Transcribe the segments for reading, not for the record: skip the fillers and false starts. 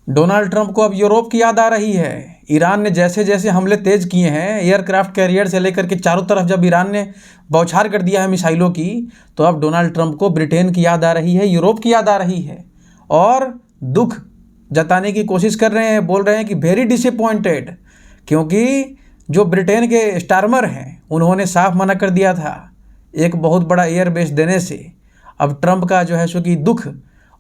Donald Trump को अब Europe की याद आ रही है। ईरान ने जैसे जैसे हमले तेज किए हैं, एयरक्राफ्ट कैरियर से लेकर के चारों तरफ जब ईरान ने बौछार कर दिया है मिसाइलों की, तो अब डोनाल्ड ट्रंप को ब्रिटेन की याद आ रही है, यूरोप की याद आ रही है और दुख जताने की कोशिश कर रहे हैं। बोल रहे हैं कि वेरी डिसअपॉइंटेड, क्योंकि जो ब्रिटेन के स्टार्मर हैं उन्होंने साफ मना कर दिया था एक बहुत बड़ा एयरबेस देने से। अब ट्रंप का जो है सो कि दुख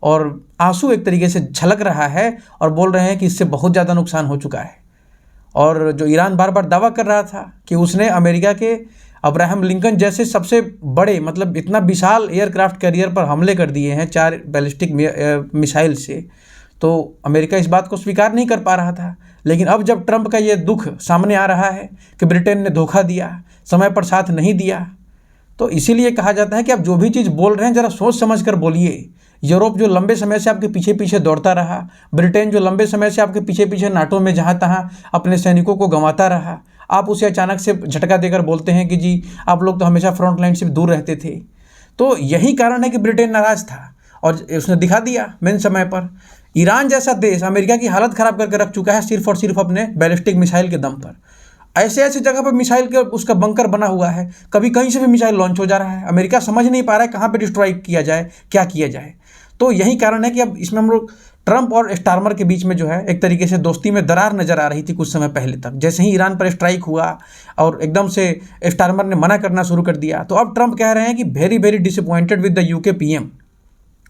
और आंसू एक तरीके से छलक रहा है और बोल रहे हैं कि इससे बहुत ज़्यादा नुकसान हो चुका है। और जो ईरान बार बार दावा कर रहा था कि उसने अमेरिका के अब्राहम लिंकन जैसे सबसे बड़े, मतलब इतना विशाल एयरक्राफ्ट कैरियर पर हमले कर दिए हैं 4 बैलिस्टिक मिसाइल से, तो अमेरिका इस बात को स्वीकार नहीं कर पा रहा था। लेकिन अब जब ट्रंप का ये दुख सामने आ रहा है कि ब्रिटेन ने धोखा दिया, समय पर साथ नहीं दिया, तो इसीलिए कहा जाता है कि आप जो भी चीज़ बोल रहे हैं ज़रा सोच समझ कर बोलिए। यूरोप जो लंबे समय से आपके पीछे पीछे दौड़ता रहा, ब्रिटेन जो लंबे समय से आपके पीछे पीछे नाटो में जहाँ तहाँ अपने सैनिकों को गंवाता रहा, आप उसे अचानक से झटका देकर बोलते हैं कि जी आप लोग तो हमेशा फ्रंट लाइन से दूर रहते थे। तो यही कारण है कि ब्रिटेन नाराज़ था और उसने दिखा दिया मेन समय पर। ईरान जैसा देश अमेरिका की हालत ख़राब करके रख चुका है सिर्फ और सिर्फ अपने बैलिस्टिक मिसाइल के दम पर। ऐसे ऐसी जगह पर मिसाइल के उसका बंकर बना हुआ है, कभी कहीं से भी मिसाइल लॉन्च हो जा रहा है। अमेरिका समझ नहीं पा रहा है कहाँ पे डिस्ट्रॉय किया जाए, क्या किया जाए। तो यही कारण है कि अब इसमें हम लोग ट्रंप और स्टार्मर के बीच में जो है एक तरीके से दोस्ती में दरार नजर आ रही थी कुछ समय पहले तक। जैसे ही ईरान पर स्ट्राइक हुआ और एकदम से स्टार्मर ने मना करना शुरू कर दिया, तो अब ट्रंप कह रहे हैं कि very very disappointed with the UK PM.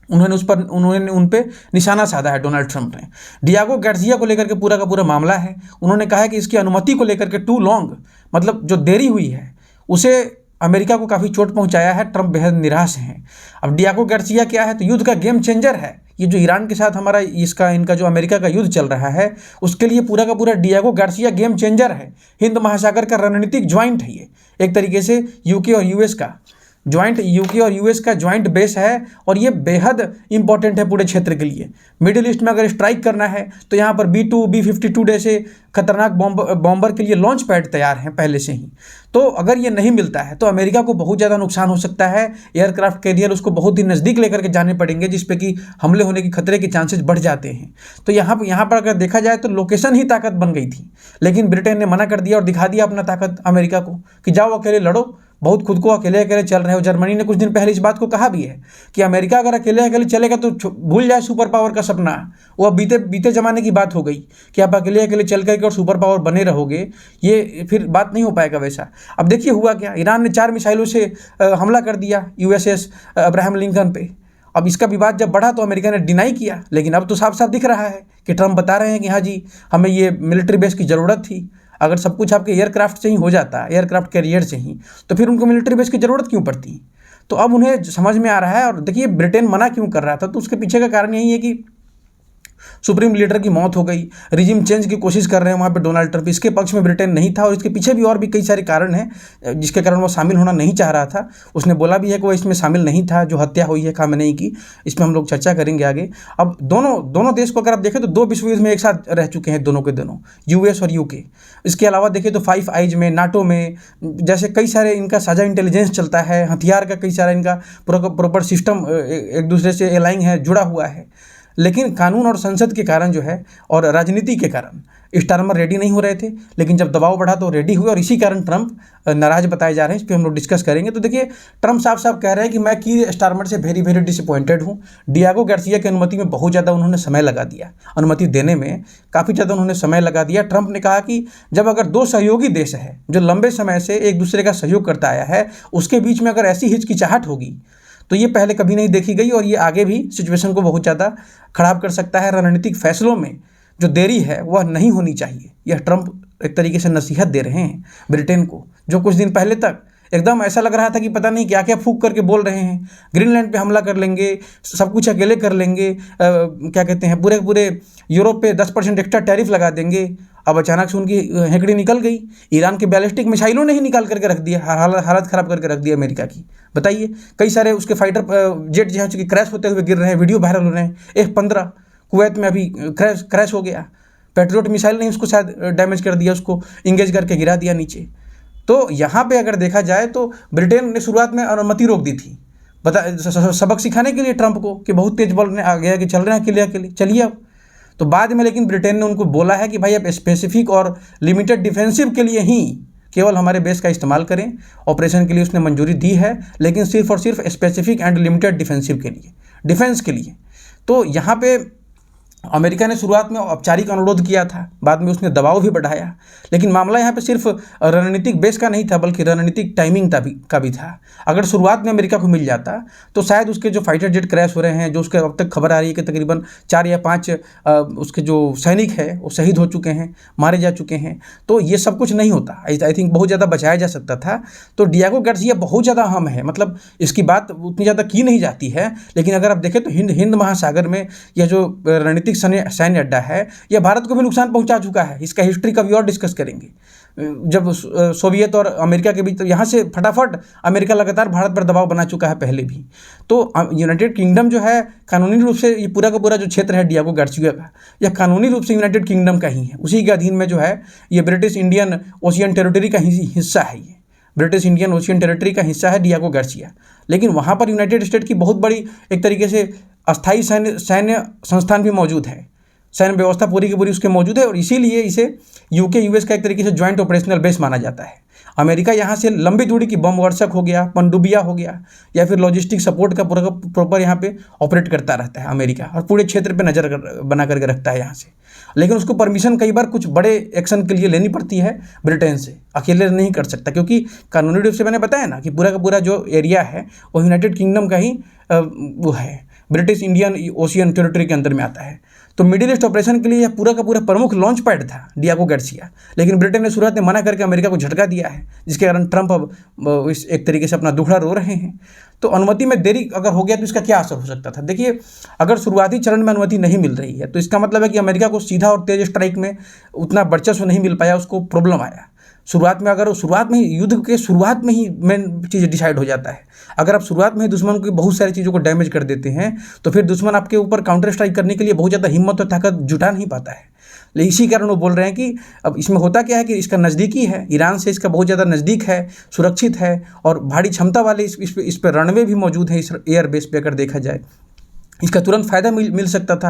उन्होंने उन पे निशाना साधा है डोनाल्ड ट्रंप ने। डियागो गार्सिया को लेकर के पूरा का पूरा मामला है। उन्होंने कहा है कि इसकी अनुमति को लेकर के टू लॉन्ग, मतलब जो देरी हुई है उसे अमेरिका को काफ़ी चोट पहुंचाया है। ट्रंप बेहद निराश हैं। अब डियागो गार्सिया क्या है, तो युद्ध का गेम चेंजर है। ये जो ईरान के साथ हमारा इनका जो अमेरिका का युद्ध चल रहा है, उसके लिए पूरा का पूरा डियागो गार्सिया गेम चेंजर है। हिंद महासागर का रणनीतिक ज्वाइंट है ये, एक तरीके से यूके और यूएस का ज्वाइंट बेस है और ये बेहद इंपॉर्टेंट है पूरे क्षेत्र के लिए। मिडिल ईस्ट में अगर स्ट्राइक करना है तो यहाँ पर B-2 B-52 जैसे खतरनाक बॉम्बर के लिए लॉन्च पैड तैयार हैं पहले से ही। तो अगर ये नहीं मिलता है तो अमेरिका को बहुत ज़्यादा नुकसान हो सकता है। एयरक्राफ्ट कैरियर उसको बहुत ही नज़दीक लेकर के जाने पड़ेंगे, जिस पे कि हमले होने की खतरे के चांसेस बढ़ जाते हैं। तो यहाँ पर अगर देखा जाए तो लोकेशन ही ताकत बन गई थी, लेकिन ब्रिटेन ने मना कर दिया और दिखा दिया अपना ताकत अमेरिका को कि जाओ अकेले लड़ो, बहुत खुद को अकेले अकेले चल रहे हो। जर्मनी ने कुछ दिन पहले इस बात को कहा भी है कि अमेरिका अगर अकेले अकेले चलेगा तो भूल जाए सुपर पावर का सपना। वो अब बीते जमाने की बात हो गई कि आप अकेले अकेले चल करके और सुपर पावर बने रहोगे, ये फिर बात नहीं हो पाएगा वैसा। अब देखिए हुआ क्या, ईरान ने 4 मिसाइलों से हमला कर दिया USS अब्राहम लिंकन पे। अब इसका विवाद जब बढ़ा तो अमेरिका ने डिनाई किया, लेकिन अब तो साफ साफ दिख रहा है कि ट्रंप बता रहे हैं कि हाँ जी हमें ये मिलिट्री बेस की ज़रूरत थी। अगर सब कुछ आपके एयरक्राफ्ट से ही हो जाता, एयरक्राफ्ट कैरियर से ही, तो फिर उनको मिलिट्री बेस की ज़रूरत क्यों पड़ती। तो अब उन्हें समझ में आ रहा है। और देखिए ब्रिटेन मना क्यों कर रहा था, तो उसके पीछे का कारण यही है कि सुप्रीम लीडर की मौत हो गई, रिजिम चेंज की कोशिश कर रहे हैं वहाँ पे डोनाल्ड ट्रंप। इसके पक्ष में ब्रिटेन नहीं था और इसके पीछे भी और भी कई सारे कारण हैं जिसके कारण वो शामिल होना नहीं चाह रहा था। उसने बोला भी है कि वो इसमें शामिल नहीं था, जो हत्या हुई है खामेनेई की। इसमें हम लोग चर्चा करेंगे आगे। अब दोनों देश को अगर आप देखें तो 2 विश्व युद्ध में एक साथ रह चुके हैं दोनों के दोनों, US और UK। इसके अलावा देखें तो 5 आइज में, नाटो में, जैसे कई सारे इनका साझा इंटेलिजेंस चलता है, हथियार का कई सारा इनका प्रॉपर सिस्टम एक दूसरे से अलाइन है, जुड़ा हुआ है। लेकिन कानून और संसद के कारण जो है और राजनीति के कारण स्टार्मर रेडी नहीं हो रहे थे, लेकिन जब दबाव बढ़ा तो रेडी हुए और इसी कारण ट्रंप नाराज बताए जा रहे हैं। इस पर हम लोग डिस्कस करेंगे। तो देखिए ट्रंप साफ साफ कह रहे हैं कि मैं की स्टार्मर से वेरी वेरी डिसअपॉइंटेड हूँ। डियागो गार्सिया की अनुमति में बहुत ज़्यादा उन्होंने समय लगा दिया, अनुमति देने में काफ़ी ज़्यादा उन्होंने समय लगा दिया। ट्रंप ने कहा कि जब अगर 2 सहयोगी देश है जो लंबे समय से एक दूसरे का सहयोग करता आया है, उसके बीच में अगर ऐसी हिचकिचाहट होगी तो ये पहले कभी नहीं देखी गई और ये आगे भी सिचुएशन को बहुत ज़्यादा खराब कर सकता है। रणनीतिक फैसलों में जो देरी है वह नहीं होनी चाहिए। यह ट्रंप एक तरीके से नसीहत दे रहे हैं ब्रिटेन को, जो कुछ दिन पहले तक एकदम ऐसा लग रहा था कि पता नहीं क्या क्या फूंक करके बोल रहे हैं। ग्रीनलैंड पे हमला कर लेंगे, सब कुछ अकेले कर लेंगे, क्या कहते हैं पूरे यूरोप पे 10% एक्स्ट्रा टैरिफ लगा देंगे। अब अचानक से उनकी हेकड़ी निकल गई। ईरान के बैलिस्टिक मिसाइलों ने ही निकाल करके रख दिया, हालत ख़राब करके रख दिया अमेरिका की। बताइए कई सारे उसके फाइटर जेट जो है क्रैश होते हुए गिर रहे हैं, वीडियो वायरल हो रहे हैं। F-15 कुवैत में अभी क्रैश हो गया। पैट्रियट मिसाइल ने उसको शायद डैमेज कर दिया, उसको इंगेज करके गिरा दिया नीचे। तो यहाँ पे अगर देखा जाए तो ब्रिटेन ने शुरुआत में अनुमति रोक दी थी, सबक सिखाने के लिए ट्रंप को कि बहुत तेज बोलने आ गया कि चल रहे हैं अकेले अकेले, चलिए अब। तो बाद में लेकिन ब्रिटेन ने उनको बोला है कि भाई आप स्पेसिफिक और लिमिटेड डिफेंसिव के लिए ही केवल हमारे बेस का इस्तेमाल करें। ऑपरेशन के लिए उसने मंजूरी दी है, लेकिन सिर्फ और सिर्फ स्पेसिफिक एंड लिमिटेड डिफेंसिव के लिए, डिफेंस के लिए। तो यहाँ पे अमेरिका ने शुरुआत में औपचारिक अनुरोध किया था, बाद में उसने दबाव भी बढ़ाया, लेकिन मामला यहाँ पे सिर्फ रणनीतिक बेस का नहीं था बल्कि रणनीतिक टाइमिंग का भी था। अगर शुरुआत में अमेरिका को मिल जाता तो शायद उसके जो फाइटर जेट क्रैश हो रहे हैं, जो उसके अब तक खबर आ रही है कि तकरीबन 4 या 5 उसके जो सैनिक है वो शहीद हो चुके हैं, मारे जा चुके हैं, तो ये सब कुछ नहीं होता। आई थिंक बहुत ज़्यादा बचाया जा सकता था। तो डिएगो गार्सिया बहुत ज़्यादा अहम है, मतलब इसकी बात उतनी ज़्यादा की नहीं जाती है, लेकिन अगर आप देखें तो हिंद महासागर में यह जो रणनीतिक सैन्य अड्डा है यह भारत को भी नुकसान पहुंचा चुका है। इसका हिस्ट्री कभी और डिस्कस करेंगे, जब सोवियत और अमेरिका के बीच, तो यहाँ से फटाफट अमेरिका लगातार भारत पर दबाव बना चुका है पहले भी। तो यूनाइटेड किंगडम जो है कानूनी रूप से, ये पूरा का पूरा जो क्षेत्र है डिएगो गार्सिया का, यह कानूनी रूप से यूनाइटेड किंगडम का ही है, उसी के अधीन में जो है ये ब्रिटिश इंडियन ओशियन टेरिटरी का हिस्सा है। ये ब्रिटिश इंडियन ओशियन टेरिटरी का हिस्सा है डिएगो गार्सिया, लेकिन वहाँ पर यूनाइटेड स्टेट की बहुत बड़ी एक तरीके से अस्थायी सैन्य संस्थान भी मौजूद है, सैन्य व्यवस्था पूरी की पूरी उसके मौजूद है, और इसीलिए इसे यूके यूएस का एक तरीके से ज्वाइंट ऑपरेशनल बेस माना जाता है। अमेरिका यहाँ से लंबी दूरी की बम वर्षक हो गया, पनडुबिया हो गया, या फिर लॉजिस्टिक सपोर्ट का पूरा प्रॉपर यहाँ पे ऑपरेट करता रहता है अमेरिका, और पूरे क्षेत्र पे नज़र बना करके रखता है यहाँ से। लेकिन उसको परमिशन कई बार कुछ बड़े एक्शन के लिए लेनी पड़ती है ब्रिटेन से, अकेले नहीं कर सकता, क्योंकि कानूनी रूप से मैंने बताया ना कि पूरा का पूरा जो एरिया है वो यूनाइटेड किंगडम का ही वो है, ब्रिटिश इंडियन ओशियन टेरिटरी के अंदर में आता है। तो मिडिल ईस्ट ऑपरेशन के लिए यह पूरा का पूरा प्रमुख लॉन्च पैड था डिएगो गार्सिया, लेकिन ब्रिटेन ने शुरुआत में मना करके अमेरिका को झटका दिया है, जिसके कारण ट्रंप अब इस एक तरीके से अपना दुखड़ा रो रहे हैं। तो अनुमति में देरी अगर हो गया तो इसका क्या असर हो सकता था? देखिए, अगर शुरुआती चरण में अनुमति नहीं मिल रही है तो इसका मतलब है कि अमेरिका को सीधा और तेज स्ट्राइक में उतना वर्चस्व नहीं मिल पाया, उसको प्रॉब्लम आया शुरुआत में। अगर शुरुआत में ही युद्ध के शुरुआत में ही मेन चीज़ डिसाइड हो जाता है, अगर आप शुरुआत में ही दुश्मन की बहुत सारी चीज़ों को डैमेज कर देते हैं तो फिर दुश्मन आपके ऊपर काउंटर स्ट्राइक करने के लिए बहुत ज़्यादा हिम्मत और ताकत जुटा नहीं पाता है। लेकिन इसी कारण वो बोल रहे हैं कि अब इसमें होता क्या है कि इसका नज़दीकी है, ईरान से इसका बहुत ज़्यादा नज़दीक है, सुरक्षित है, और भारी क्षमता वाले इस पर रनवे भी मौजूद है इस एयर बेस पे अगर देखा जाए। इसका तुरंत फ़ायदा मिल सकता था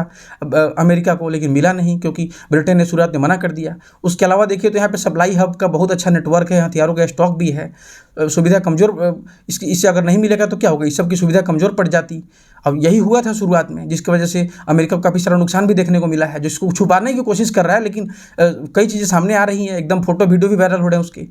अमेरिका को, लेकिन मिला नहीं क्योंकि ब्रिटेन ने शुरुआत में मना कर दिया। उसके अलावा देखिए तो यहाँ पे सप्लाई हब का बहुत अच्छा नेटवर्क है, हथियारों का स्टॉक भी है, सुविधा कमज़ोर इससे अगर नहीं मिलेगा तो क्या होगा, इस सब की सुविधा कमज़ोर पड़ जाती। अब यही हुआ था शुरुआत में, जिसकी वजह से अमेरिका को काफ़ी सारा नुकसान भी देखने को मिला है, जिसको छुपाने की कोशिश कर रहा है, लेकिन कई चीज़ें सामने आ रही हैं, एकदम फोटो वीडियो भी वायरल हो रहे हैं उसके।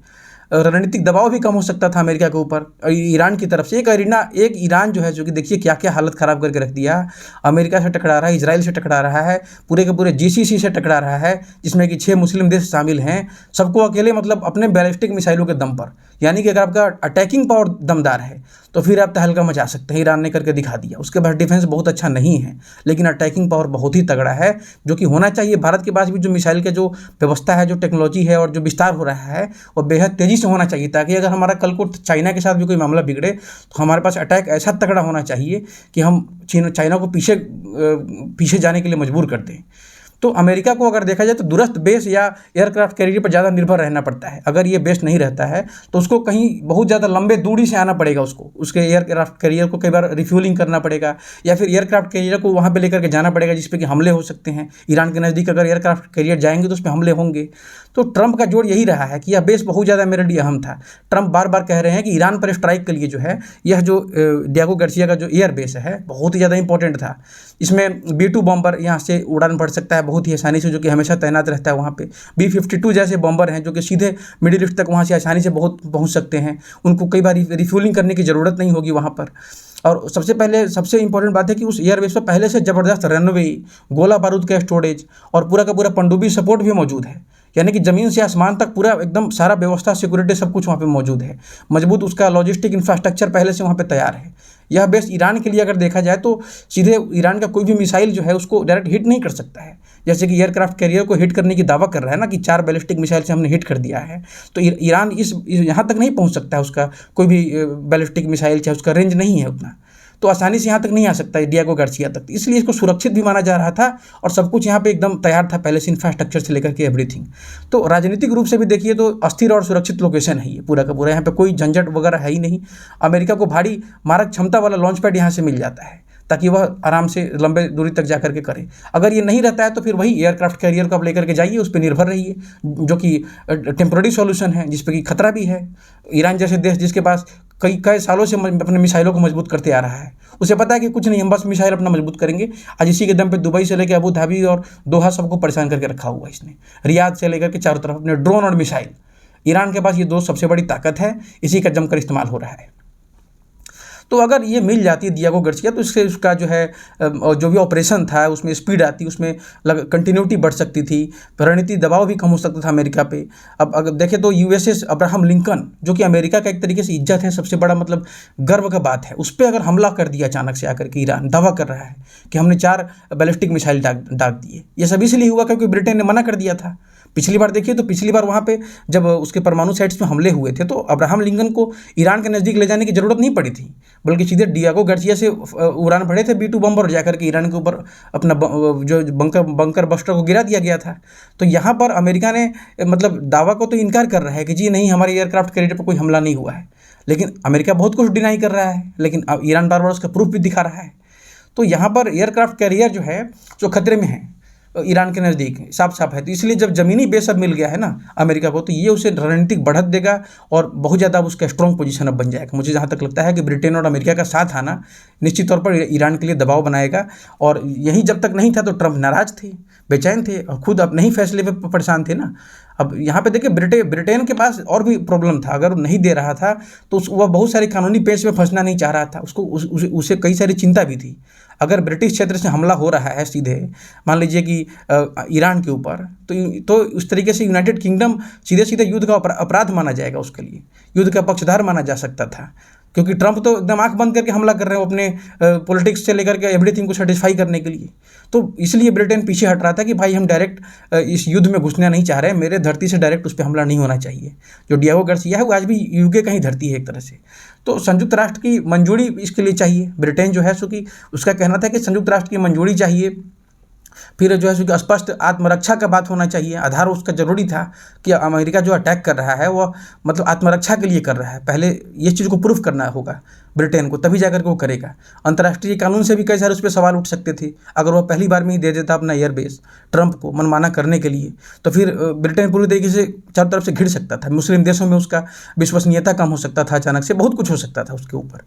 रणनीतिक दबाव भी कम हो सकता था अमेरिका के ऊपर ईरान की तरफ से। एक ईरान जो है, जो कि देखिए क्या क्या हालत ख़राब करके रख दिया, अमेरिका से टकरा रहा है, इजराइल से टकरा रहा है, पूरे के पूरे जीसीसी से टकरा रहा है, जिसमें कि 6 मुस्लिम देश शामिल हैं, सबको अकेले मतलब अपने बैलिस्टिक मिसाइलों के दम पर। यानी कि अगर आपका अटैकिंग पावर दमदार है तो फिर आप तहलका मचा सकते हैं, ईरान ने करके दिखा दिया। उसके बाद डिफेंस बहुत अच्छा नहीं है, लेकिन अटैकिंग पावर बहुत ही तगड़ा है, जो कि होना चाहिए। भारत के पास भी जो मिसाइल का जो व्यवस्था है, जो टेक्नोलॉजी है और जो विस्तार हो रहा है, वो बेहद तेज़ी से होना चाहिए, ताकि अगर हमारा कल को चाइना के साथ भी कोई मामला बिगड़े तो हमारे पास अटैक ऐसा तगड़ा होना चाहिए कि हम चाइना को पीछे जाने के लिए मजबूर कर दें। तो अमेरिका को अगर देखा जाए तो दूरस्थ बेस या एयरक्राफ्ट कैरियर पर ज़्यादा निर्भर रहना पड़ता है। अगर ये बेस नहीं रहता है तो उसको कहीं बहुत ज़्यादा लंबे दूरी से आना पड़ेगा, उसके एयरक्राफ्ट कैरियर को कई बार रिफ्यूलिंग करना पड़ेगा, या फिर एयरक्राफ्ट कैरियर को वहाँ पे लेकर के जाना पड़ेगा, जिस पे कि हमले हो सकते हैं। ईरान के नज़दीक अगर एयरक्राफ्ट कैरियर जाएंगे तो उस पर हमले होंगे। तो ट्रंप का जोड़ यही रहा है कि यह बेस बहुत ज़्यादा मेरे लिए अहम था। ट्रंप बार बार कह रहे हैं कि ईरान पर स्ट्राइक के लिए जो है, यह जो डिएगो गार्सिया का जो एयर बेस है बहुत ही ज़्यादा इंपॉर्टेंट था। इसमें B-2 बॉम्बर यहाँ से उड़ान भर सकता है बहुत ही आसानी से, जो कि हमेशा तैनात रहता है वहाँ पे। B-52 जैसे बॉम्बर हैं जो कि सीधे मिडिल ईस्ट तक वहाँ से आसानी से पहुँच सकते हैं, उनको कई बार रिफ्यूलिंग करने की ज़रूरत नहीं होगी वहाँ पर। और सबसे इंपॉर्टेंट बात है कि उस एयरबेस पर पहले से ज़बरदस्त रनवे, गोला बारूद का स्टोरेज और पूरा का पूरा पनडुब्बी सपोर्ट भी मौजूद है। यानी कि ज़मीन से आसमान तक पूरा एकदम सारा व्यवस्था, सिक्योरिटी सब कुछ वहाँ पे मौजूद है। मजबूत उसका लॉजिस्टिक इंफ्रास्ट्रक्चर पहले से वहाँ पे तैयार है। यह बेस ईरान के लिए अगर देखा जाए तो सीधे ईरान का कोई भी मिसाइल जो है उसको डायरेक्ट हिट नहीं कर सकता है। जैसे कि एयरक्राफ्ट कैरियर को हिट करने की दावा कर रहा है ना कि 4 बैलिस्टिक मिसाइल से हमने हिट कर दिया है, तो ईरान यहाँ तक नहीं पहुँच सकता है। उसका कोई भी बैलिस्टिक मिसाइल चाहे उसका रेंज नहीं है उतना, तो आसानी से यहाँ तक नहीं आ सकता है डिएगो गार्सिया तक। इसलिए इसको सुरक्षित भी माना जा रहा था और सब कुछ यहाँ पे एकदम तैयार था पहले से, इंफ्रास्ट्रक्चर से लेकर के एवरीथिंग। तो राजनीतिक रूप से भी देखिए तो अस्थिर और सुरक्षित लोकेशन है ये पूरा का पूरा। यहाँ पे कोई झंझट वगैरह है ही नहीं। अमेरिका को भारी मारक क्षमता वाला लॉन्च पैड यहाँ से मिल जाता है, ताकि वह आराम से लंबे दूरी तक जा करके करे। अगर ये नहीं रहता है तो फिर वही एयरक्राफ्ट कैरियर को आप लेकर के जाइए, उस पर निर्भर रहिए, जो कि टेम्पररी सॉल्यूशन है, जिस पे कि खतरा भी है। ईरान जैसे देश जिसके पास कई सालों से अपने मिसाइलों को मजबूत करते आ रहा है, उसे पता है कि कुछ नहीं, हम बस मिसाइल अपना मजबूत करेंगे। आज इसी के दम पे दुबई से लेकर अबू धाबी और दोहा सबको परेशान करके रखा हुआ है इसने, रियाद से लेकर के चारों तरफ अपने ड्रोन और मिसाइल। ईरान के पास ये दो सबसे बड़ी ताकत है, इसी का जमकर इस्तेमाल हो रहा है। तो अगर ये मिल जाती है दियागो गार्सिया, तो इससे उसका जो है जो भी ऑपरेशन था उसमें स्पीड आती, उसमें कंटिन्यूटी बढ़ सकती थी, रणनीति दबाव भी कम हो सकता था अमेरिका पे। अब अगर देखें तो यूएसएस अब्राहम लिंकन, जो कि अमेरिका का एक तरीके से इज्जत है, सबसे बड़ा मतलब गर्व का बात है, उस पर अगर हमला कर दिया अचानक से आकर के, ईरान दावा कर रहा है कि हमने 4 बैलिस्टिक मिसाइल दाग दिए। ये सब इसलिए हुआ क्योंकि ब्रिटेन ने मना कर दिया था। पिछली बार देखिए तो पिछली बार वहाँ पे जब उसके परमाणु साइट्स में हमले हुए थे तो अब्राहम लिंकन को ईरान के नज़दीक ले जाने की ज़रूरत नहीं पड़ी थी, बल्कि सीधे डियागो गार्सिया से उड़ान भरे थे B-2 बम्बर और जाकर के ईरान के ऊपर अपना जो बंकर बस्टर को गिरा दिया गया था। तो यहाँ पर अमेरिका ने मतलब दावा को तो इनकार कर रहा है कि जी नहीं, हमारे एयरक्राफ्ट कैरियर पर कोई हमला नहीं हुआ है, लेकिन अमेरिका बहुत कुछ डिनाई कर रहा है, लेकिन अब ईरान बार बार उसका प्रूफ भी दिखा रहा है। तो यहाँ पर एयरक्राफ्ट कैरियर जो है जो खतरे में है ईरान के नज़दीक साफ साफ है। तो इसलिए जब ज़मीनी बेस अब मिल गया है ना अमेरिका को, तो ये उसे रणनीतिक बढ़त देगा और बहुत ज़्यादा उसका स्ट्रॉन्ग पोजीशन अब बन जाएगा। मुझे जहाँ तक लगता है कि ब्रिटेन और अमेरिका का साथ आना निश्चित तौर पर ईरान के लिए दबाव बनाएगा। और यही जब तक नहीं था तो ट्रंप नाराज़ थे, बेचैन थे और खुद अपने ही फैसले पर परेशान थे ना। अब यहाँ पे देखिए ब्रिटेन के पास और भी प्रॉब्लम था, अगर वो नहीं दे रहा था तो वह बहुत सारी कानूनी पेच में फंसना नहीं चाह रहा था, उसको उसे कई सारी चिंता भी थी। अगर ब्रिटिश क्षेत्र से हमला हो रहा है सीधे, मान लीजिए कि ईरान के ऊपर, तो उस तरीके से यूनाइटेड किंगडम सीधे सीधे युद्ध का अपराध माना जाएगा, उसके लिए युद्ध का पक्षधार माना जा सकता था, क्योंकि ट्रंप तो एकदम आंख बंद करके हमला कर रहे हो अपने पॉलिटिक्स से लेकर के एवरीथिंग को सेटिस्फाई करने के लिए। तो इसलिए ब्रिटेन पीछे हट रहा था कि भाई हम डायरेक्ट इस युद्ध में घुसना नहीं चाह रहे, मेरे धरती से डायरेक्ट उस पर हमला नहीं होना चाहिए। जो डियागो गार्सिया है वो आज भी यूके का ही धरती है एक तरह से। तो संयुक्त राष्ट्र की मंजूरी इसके लिए चाहिए। ब्रिटेन जो है सो कि उसका कहना था कि संयुक्त राष्ट्र की मंजूरी चाहिए, फिर जो है सो कि स्पष्ट आत्मरक्षा का बात होना चाहिए। आधार उसका ज़रूरी था कि अमेरिका जो अटैक कर रहा है वह मतलब आत्मरक्षा के लिए कर रहा है, पहले ये चीज़ को प्रूफ करना होगा ब्रिटेन को, तभी जाकर के वो करेगा। अंतर्राष्ट्रीय कानून से भी कई सारे उस पर सवाल उठ सकते थे अगर वह पहली बार में ही दे देता अपना एयरबेस ट्रंप को मनमाना करने के लिए, तो फिर ब्रिटेन पूरी तरीके से चारों तरफ से घिर सकता था, मुस्लिम देशों में उसका विश्वसनीयता कम हो सकता था, अचानक से बहुत कुछ हो सकता था उसके ऊपर।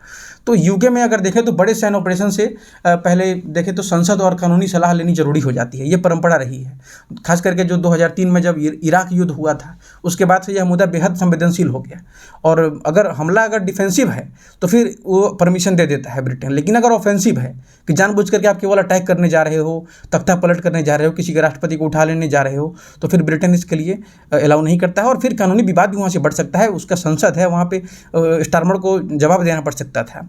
तो यूके में अगर देखें तो बड़े सैन्य ऑपरेशन से पहले देखें तो संसद और कानूनी सलाह लेनी जरूरी हो जाती है, ये परंपरा रही है। खास करके जो 2003 में जब इराक युद्ध हुआ था उसके बाद से यह मुद्दा बेहद संवेदनशील हो गया। और अगर हमला अगर डिफेंसिव है तो फिर वो परमिशन दे देता है ब्रिटेन, लेकिन अगर ऑफेंसिव है कि जानबूझ करके आप केवल अटैक करने जा रहे हो, तख्ता पलट करने जा रहे हो, किसी के राष्ट्रपति को उठा लेने जा रहे हो, तो फिर ब्रिटेन इसके लिए अलाउ नहीं करता है और फिर कानूनी विवाद भी वहाँ से बढ़ सकता है। उसका संसद है वहाँ पे, स्टारमर को जवाब देना पड़ सकता था।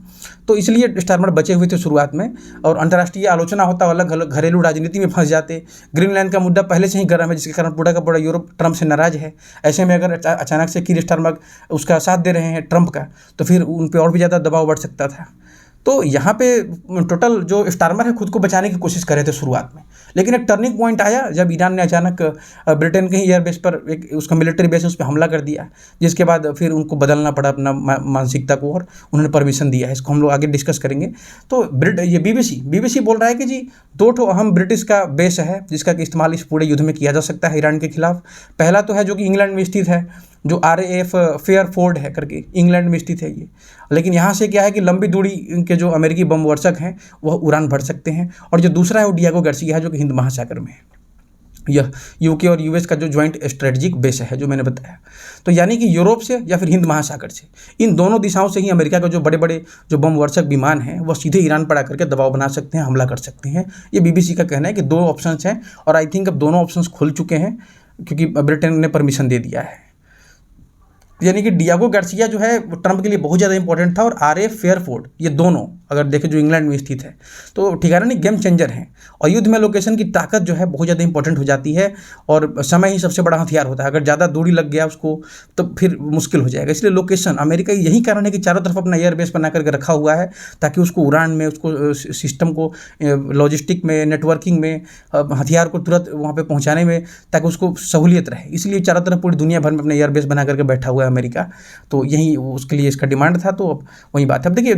तो इसलिए स्टारमर बचे हुए थे शुरुआत में, और अंतर्राष्ट्रीय आलोचना होता अलग घरेलू राजनीति में फंस जाते। ग्रीनलैंड का मुद्दा पहले से ही गर्म है, जिसके कारण पूरा का पूरा यूरोप ट्रंप से नाराज है। ऐसे में अगर अचानक से कीर स्टारमर उसका साथ दे रहे हैं ट्रंप का, तो फिर उन पर और भी ज़्यादा दबाव बढ़ सकता था। तो यहाँ पे टोटल जो स्टारमर है खुद को बचाने की कोशिश कर रहे थे शुरुआत में, लेकिन एक टर्निंग पॉइंट आया जब ईरान ने अचानक ब्रिटेन के ही एयरबेस पर एक उसका मिलिट्री बेस उस पर हमला कर दिया, जिसके बाद फिर उनको बदलना पड़ा अपना मानसिकता को और उन्होंने परमिशन दिया है। इसको हम लोग आगे डिस्कस करेंगे। तो ये बीबीसी बोल रहा है कि जी 2 अहम ब्रिटिश का बेस है जिसका कि इस्तेमाल इस पूरे युद्ध में किया जा सकता है ईरान के खिलाफ। पहला तो है जो कि इंग्लैंड में स्थित है, जो RAF फेयरफोर्ड है करके, इंग्लैंड में स्थित है ये। लेकिन यहाँ से क्या है कि लंबी दूरी के जो अमेरिकी बम वर्षक हैं वह उड़ान भर सकते हैं। और जो दूसरा है वो डियागो गार्सिया है जो कि हिंद महासागर में है। यह यूके और यूएस का जो ज्वाइंट स्ट्रेटजिक बेस है जो मैंने बताया। तो यानी कि यूरोप से या फिर हिंद महासागर से, इन दोनों दिशाओं से ही अमेरिका के जो बड़े बड़े जो बम वर्षक विमान हैं वह सीधे ईरान पर आकर के दबाव बना सकते हैं, हमला कर सकते हैं। ये बीबीसी का कहना है कि 2 ऑप्शंस हैं और आई थिंक अब दोनों ऑप्शंस खुल चुके हैं क्योंकि ब्रिटेन ने परमिशन दे दिया है। यानी कि डियागो गार्सिया जो है वो ट्रंप के लिए बहुत ज़्यादा इंपॉर्टेंट था, और RAF फेयरफोर्ड, ये दोनों अगर देखें जो इंग्लैंड में स्थित है तो ठिकाना नहीं, गेम चेंजर हैं। और युद्ध में लोकेशन की ताकत जो है बहुत ज़्यादा इंपॉर्टेंट हो जाती है और समय ही सबसे बड़ा हथियार होता है। अगर ज़्यादा दूरी लग गया उसको तो फिर मुश्किल हो जाएगा। इसलिए लोकेशन, अमेरिका यही कारण है कि चारों तरफ अपना एयरबेस बना करके रखा हुआ है ताकि उसको उड़ान में, उसको सिस्टम को लॉजिस्टिक में, नेटवर्किंग में, हथियार को तुरंत वहाँ पर पहुँचाने में, ताकि उसको सहूलियत रहे। इसलिए चारों तरफ पूरी दुनिया भर में अपने एयरबेस बना करके बैठा हुआ है अमेरिका। तो यही उसके लिए इसका डिमांड था। तो अब वही बात है। अब देखिए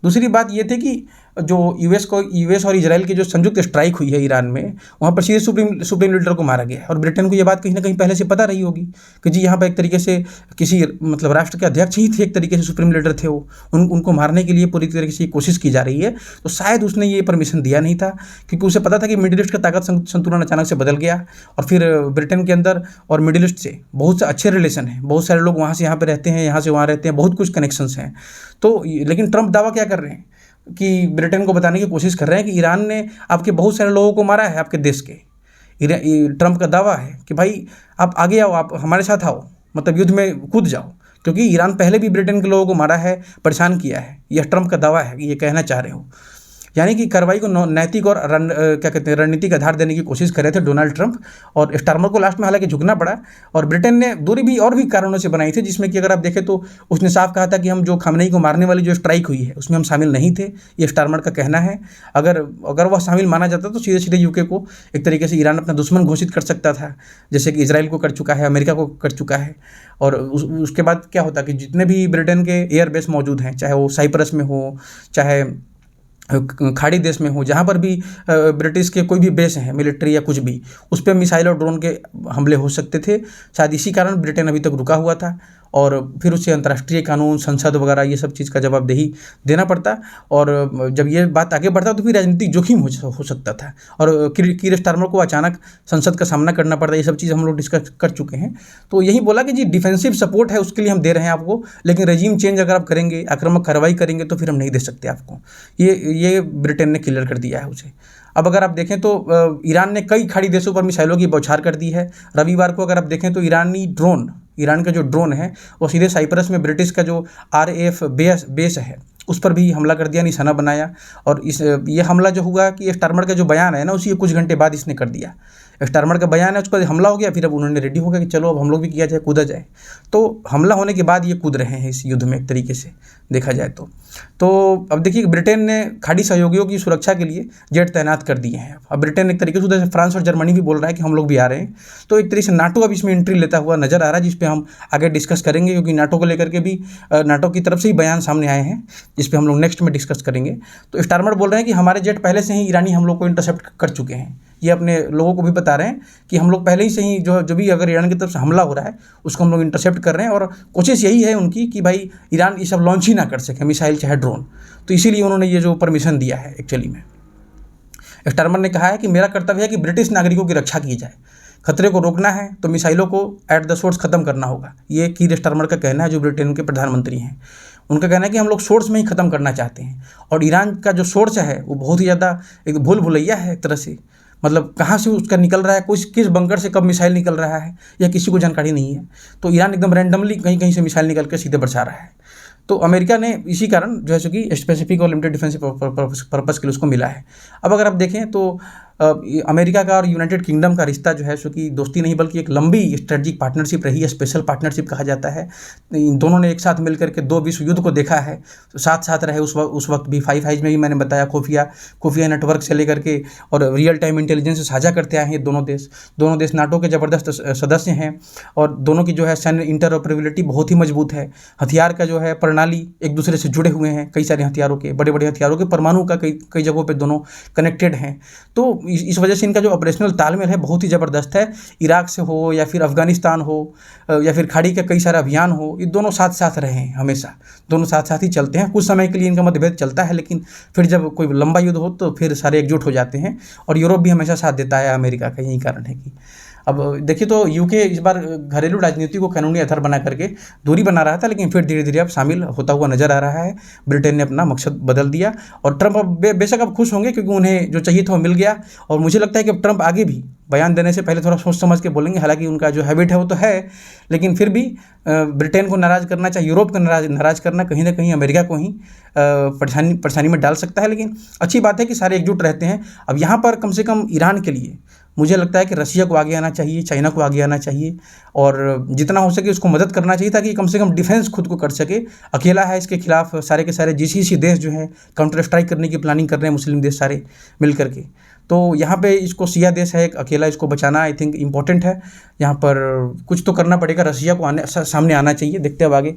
दूसरी बात ये थी कि जो यूएस और इजराइल की जो संयुक्त स्ट्राइक हुई है ईरान में, वहाँ पर सीधे सुप्रीम लीडर को मारा गया। और ब्रिटेन को ये बात कहीं ना कहीं पहले से पता रही होगी कि जी यहाँ पर एक तरीके से किसी मतलब राष्ट्र के अध्यक्ष ही थे, एक तरीके से सुप्रीम लीडर थे वो, उनको मारने के लिए पूरी तरीके से कोशिश की जा रही है। तो शायद उसने ये परमिशन दिया नहीं था, क्योंकि उसे पता था कि मिडिल ईस्ट का ताकत संतुलन अचानक से बदल गया। और फिर ब्रिटेन के अंदर और मिडिल ईस्ट से बहुत से अच्छे रिलेशन हैं, बहुत सारे लोग वहाँ से यहाँ पे रहते हैं, यहाँ से वहाँ रहते हैं, बहुत कुछ कनेक्शंस हैं। तो लेकिन ट्रंप दावा क्या कर रहे हैं कि ब्रिटेन को बताने की कोशिश कर रहे हैं कि ईरान ने आपके बहुत सारे लोगों को मारा है, आपके देश के। ट्रंप का दावा है कि भाई आप आगे आओ, आप हमारे साथ आओ, मतलब युद्ध में कूद जाओ, क्योंकि ईरान पहले भी ब्रिटेन के लोगों को मारा है, परेशान किया है। यह ट्रंप का दावा है कि ये कहना चाह रहे हो। यानी कि कार्रवाई को नैतिक और क्या कहते हैं रणनीतिक आधार देने की कोशिश कर रहे थे डोनाल्ड ट्रंप। और स्टारमर को लास्ट में हालांकि झुकना पड़ा, और ब्रिटेन ने दूरी भी और भी कारणों से बनाई थी, जिसमें कि अगर आप देखें तो उसने साफ कहा था कि हम जो खामनेई को मारने वाली जो स्ट्राइक हुई है उसमें हम शामिल नहीं थे। ये स्टारमर का कहना है। अगर वह शामिल माना जाता तो सीधे सीधे यूके को एक तरीके से ईरान अपना दुश्मन घोषित कर सकता था, जैसे कि इसराइल को कर चुका है, अमेरिका को कर चुका है। और उसके बाद क्या होता कि जितने भी ब्रिटेन के एयरबेस मौजूद हैं, चाहे वो साइप्रस में हो, चाहे खाड़ी देश में हो, जहाँ पर भी ब्रिटिश के कोई भी बेस हैं मिलिट्री या कुछ भी, उस पर मिसाइल और ड्रोन के हमले हो सकते थे। शायद इसी कारण ब्रिटेन अभी तक रुका हुआ था, और फिर उससे अंतर्राष्ट्रीय कानून, संसद वगैरह ये सब चीज़ का जवाबदेही देना पड़ता। और जब ये बात आगे बढ़ता तो फिर राजनीतिक जोखिम हो सकता था, और कीर स्टारमर को अचानक संसद का सामना करना पड़ता। ये सब चीज़ हम लोग डिस्कस कर चुके हैं। तो यही बोला कि जी डिफेंसिव सपोर्ट है, उसके लिए हम दे रहे हैं आपको, लेकिन रजीम चेंज अगर आप करेंगे, आक्रामक कार्रवाई करेंगे, तो फिर हम नहीं दे सकते आपको। ये ब्रिटेन ने क्लियर कर दिया है उसे। अब अगर आप देखें तो ईरान ने कई खाड़ी देशों पर मिसाइलों की बौछार कर दी है। रविवार को अगर आप देखें तो ईरान का जो ड्रोन है वो सीधे साइप्रस में ब्रिटिश का जो RAF बेस है उस पर भी हमला कर दिया, निशाना बनाया। और ये हमला जो हुआ कि स्टारमर का जो बयान है ना, उसी कुछ घंटे बाद इसने कर दिया। स्टारमर का बयान है, उस पर हमला हो गया, फिर अब उन्होंने रेडी हो गया कि चलो अब हम लोग भी किया जाए, कूदा जाए। तो हमला होने के बाद ये कूद रहे हैं इस युद्ध में, एक तरीके से देखा जाए तो अब देखिए ब्रिटेन ने खाड़ी सहयोगियों की सुरक्षा के लिए जेट तैनात कर दिए हैं। अब ब्रिटेन एक तरीके से उधर से फ्रांस और जर्मनी भी बोल रहा है कि हम लोग भी आ रहे हैं। तो एक तरीके से नाटो अब इसमें एंट्री लेता हुआ नजर आ रहा है, जिस पे हम आगे डिस्कस करेंगे, क्योंकि नाटो को लेकर के भी नाटो की तरफ से ही बयान सामने आए हैं, जिस पे हम लोग नेक्स्ट में डिस्कस करेंगे। तो स्टारमर बोल रहे हैं कि हमारे जेट पहले से ही ईरानी हम लोग को इंटरसेप्ट कर चुके हैं। ये अपने लोगों को भी बता रहे हैं कि हम लोग पहले ही से ही जो भी अगर ईरान की तरफ से हमला हो रहा है उसको हम लोग इंटरसेप्ट कर रहे हैं। और कोशिश यही है उनकी कि भाई ईरान ये सब लॉन्च ही ना कर सके, मिसाइल चाहे ड्रोन। तो इसीलिए उन्होंने ये जो परमिशन दिया है एक्चुअली में। स्टारमर ने कहा है कि मेरा कर्तव्य है कि ब्रिटिश नागरिकों की रक्षा की जाए, खतरे को रोकना है तो मिसाइलों को एट द सोर्स ख़त्म करना होगा। ये कीर स्टारमर का कहना है, जो ब्रिटेन के प्रधानमंत्री हैं। उनका कहना है कि हम लोग सोर्स में ही ख़त्म करना चाहते हैं। और ईरान का जो सोर्स है वो बहुत ही ज़्यादा एक भूल भुलैया है एक तरह से, मतलब कहाँ से उसका निकल रहा है, किस बंकर से कब मिसाइल निकल रहा है, यह किसी को जानकारी नहीं है। तो ईरान एकदम रैंडमली कहीं कहीं से मिसाइल निकल कर सीधे बरसा रहा है। तो अमेरिका ने इसी कारण जो है सो कि स्पेसिफिक और लिमिटेड डिफेंसिव पर्पस के लिए उसको मिला है। अब अगर आप देखें तो अमेरिका का और यूनाइटेड किंगडम का रिश्ता जो है सो कि दोस्ती नहीं बल्कि एक लंबी स्ट्रेटजिक पार्टनरशिप रही है, स्पेशल पार्टनरशिप कहा जाता है। इन दोनों ने एक साथ मिलकर के 2 विश्व युद्ध को देखा है, तो साथ साथ रहे उस वक्त भी। 5 आइज में भी मैंने बताया, खुफिया नेटवर्क से लेकर के और रियल टाइम इंटेलिजेंस साझा करते आए हैं दोनों देश नाटो के ज़बरदस्त सदस्य हैं। और दोनों की जो है सैन्य इंटरऑपरेबिलिटी बहुत ही मजबूत है। हथियार का जो है प्रणाली एक दूसरे से जुड़े हुए हैं, कई सारे हथियारों के, बड़े बड़े हथियारों के, परमाणु का कई जगहों पर दोनों कनेक्टेड हैं। तो इस वजह से इनका जो ऑपरेशनल तालमेल है बहुत ही ज़बरदस्त है। इराक से हो या फिर अफगानिस्तान हो या फिर खाड़ी के कई सारे अभियान हो, ये दोनों साथ साथ रहे हैं, हमेशा दोनों साथ साथ ही चलते हैं। कुछ समय के लिए इनका मतभेद चलता है, लेकिन फिर जब कोई लंबा युद्ध हो तो फिर सारे एकजुट हो जाते हैं। और यूरोप भी हमेशा साथ देता है अमेरिका का, यही कारण है कि अब देखिए तो यूके इस बार घरेलू राजनीति को कानूनी आधार बना करके दूरी बना रहा था, लेकिन फिर धीरे धीरे अब शामिल होता हुआ नजर आ रहा है। ब्रिटेन ने अपना मकसद बदल दिया और ट्रंप अब बेशक अब खुश होंगे, क्योंकि उन्हें जो चाहिए था वो मिल गया। और मुझे लगता है कि अब ट्रंप आगे भी बयान देने से पहले थोड़ा सोच समझ के बोलेंगे। हालांकि उनका जो हैबिट है वो तो है, लेकिन फिर भी ब्रिटेन को नाराज़ करना, चाहे यूरोप को नाराज़ करना, कहीं ना कहीं अमेरिका को ही परेशानी में डाल सकता है। लेकिन अच्छी बात है कि सारे एकजुट रहते हैं। अब यहाँ पर कम से कम ईरान के लिए मुझे लगता है कि रशिया को आगे आना चाहिए, चाइना को आगे आना चाहिए, और जितना हो सके उसको मदद करना चाहिए, ताकि कम से कम डिफेंस खुद को कर सके। अकेला है इसके खिलाफ, सारे के सारे GCC देश जो है काउंटर स्ट्राइक करने की प्लानिंग कर रहे हैं, मुस्लिम देश सारे मिल करके। तो यहाँ पे इसको शिया देश है, अकेला इसको बचाना आई थिंक इम्पोर्टेंट है। यहाँ पर कुछ तो करना पड़ेगा, रशिया को सामने आना चाहिए। देखते हैं अब आगे